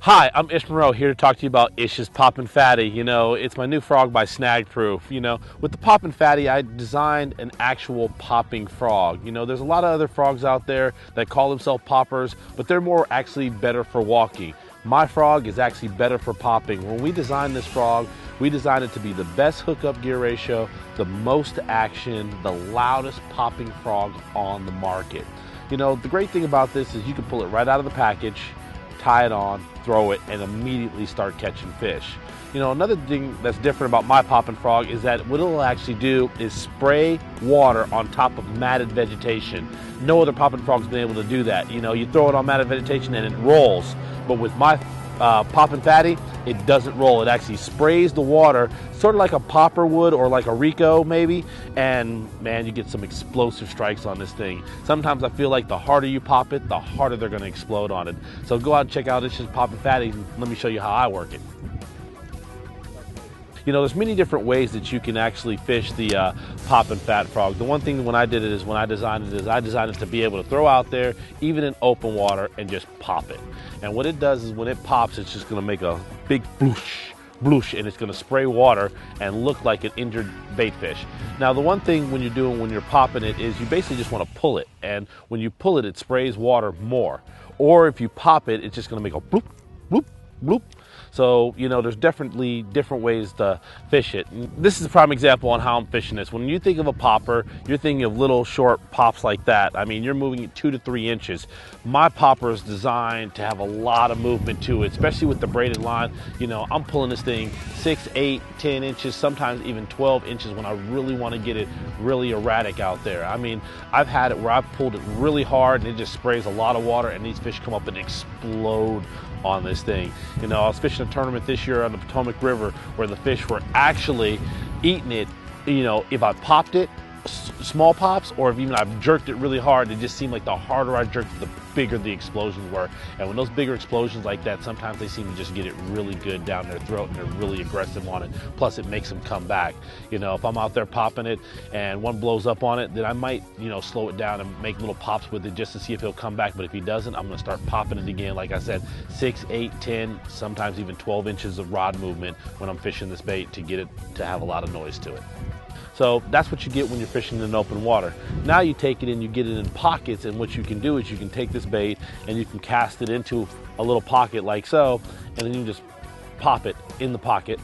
Hi, I'm Ish Monroe here to talk to you about Ish's Poppin Phattie. It's my new frog by Snag Proof. With the Poppin Phattie, I designed an actual popping frog. There's a lot of other frogs out there that call themselves poppers, but they're more actually better for walking. My frog is actually better for popping. When we designed this frog, we designed it to be the best hookup gear ratio, the most action, the loudest popping frog on the market. The great thing about this is you can pull it right out of the package, tie it on, throw it, and immediately start catching fish. Another thing that's different about my popping frog is that what it'll actually do is spray water on top of matted vegetation. No other popping frog's been able to do that. You throw it on matted vegetation and it rolls, but with my Poppin Phattie, it doesn't roll. It actually sprays the water, sort of like a popper would or like a Rico maybe, and man, you get some explosive strikes on this thing. Sometimes I feel like the harder you pop it, the harder they're going to explode on it. So go out and check out Ish's Poppin Phattie and let me show you how I work it. There's many different ways that you can actually fish the Poppin Phat frog. The one thing when I did it is when I designed it to be able to throw out there, even in open water, and just pop it. And what it does is when it pops, it's just going to make a big bloosh, bloosh, and it's going to spray water and look like an injured bait fish. Now, the one thing when you're popping it is you basically just want to pull it, and when you pull it, it sprays water more. Or if you pop it, it's just going to make a bloop, bloop, bloop. So, there's definitely different ways to fish it. This is a prime example on how I'm fishing this. When you think of a popper, you're thinking of little short pops like that. I mean, you're moving it 2 to 3 inches. My popper is designed to have a lot of movement to it, especially with the braided line. I'm pulling this thing 6, 8, 10 inches, sometimes even 12 inches when I really want to get it really erratic out there. I mean, I've had it where I've pulled it really hard and it just sprays a lot of water and these fish come up and explode on this thing. I was fishing a tournament this year on the Potomac River where the fish were actually eating it. If I popped it, small pops, or if even I've jerked it really hard, it just seemed like the harder I jerked it, the bigger the explosions were. And when those bigger explosions like that, sometimes they seem to just get it really good down their throat and they're really aggressive on it. Plus it makes them come back. If I'm out there popping it and one blows up on it, then I might, slow it down and make little pops with it just to see if he'll come back. But if he doesn't, I'm gonna start popping it again. Like I said, 6, 8, 10, sometimes even 12 inches of rod movement when I'm fishing this bait to get it to have a lot of noise to it. So that's what you get when you're fishing in open water. Now you take it and you get it in pockets, and what you can do is you can take this bait and you can cast it into a little pocket like so, and then you just pop it in the pocket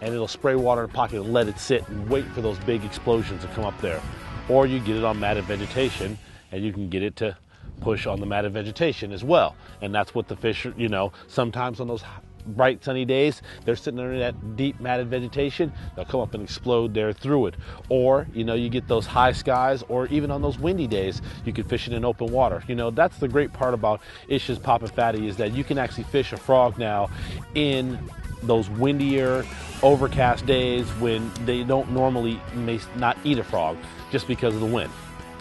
and it'll spray water in the pocket and let it sit and wait for those big explosions to come up there. Or you get it on matted vegetation and you can get it to push on the matted vegetation as well. And that's what the fish, sometimes on those bright sunny days, they're sitting under that deep matted vegetation, they'll come up and explode there through it. Or you get those high skies, or even on those windy days you can fish it in open water. That's the great part about Ish's Poppin Phattie, is that you can actually fish a frog now in those windier, overcast days when they don't normally may not eat a frog just because of the wind.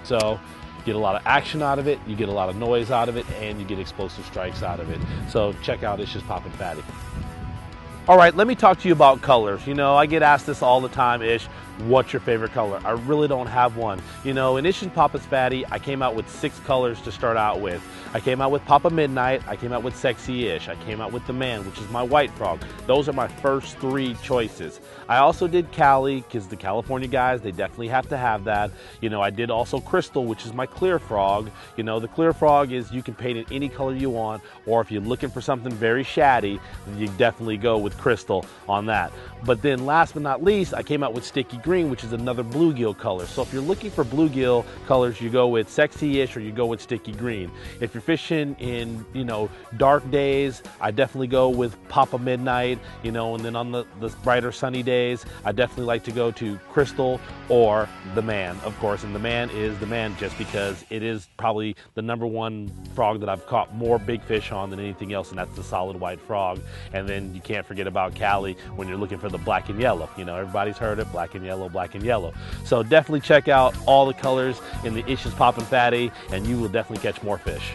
So you get a lot of action out of it, you get a lot of noise out of it, and you get explosive strikes out of it. So check out Ish's Poppin Phattie. All right, let me talk to you about colors. I get asked this all the time, Ish, what's your favorite color? I really don't have one. In Ish's Poppin Phattie, I came out with 6 colors to start out with. I came out with Papa Midnight, I came out with Sexy Ish, I came out with The Man, which is my white frog. Those are my first 3 choices. I also did Cali, because the California guys, they definitely have to have that. I did also Crystal, which is my clear frog. The clear frog is you can paint it any color you want, or if you're looking for something very shady, then you definitely go with Crystal on that. But then last but not least, I came out with Sticky Green, which is another bluegill color. So if you're looking for bluegill colors, you go with Sexy-ish or you go with Sticky Green. If you're fishing in, dark days, I definitely go with Papa Midnight, and then on the brighter sunny days, I definitely like to go to Crystal or The Man, of course. And The Man is The Man just because it is probably the #1 frog that I've caught more big fish on than anything else, and that's the solid white frog. And then you can't forget about Cali when you're looking for the black and yellow. Everybody's heard it, black and yellow, black and yellow. So definitely check out all the colors in the Ish's Poppin Phattie, and you will definitely catch more fish.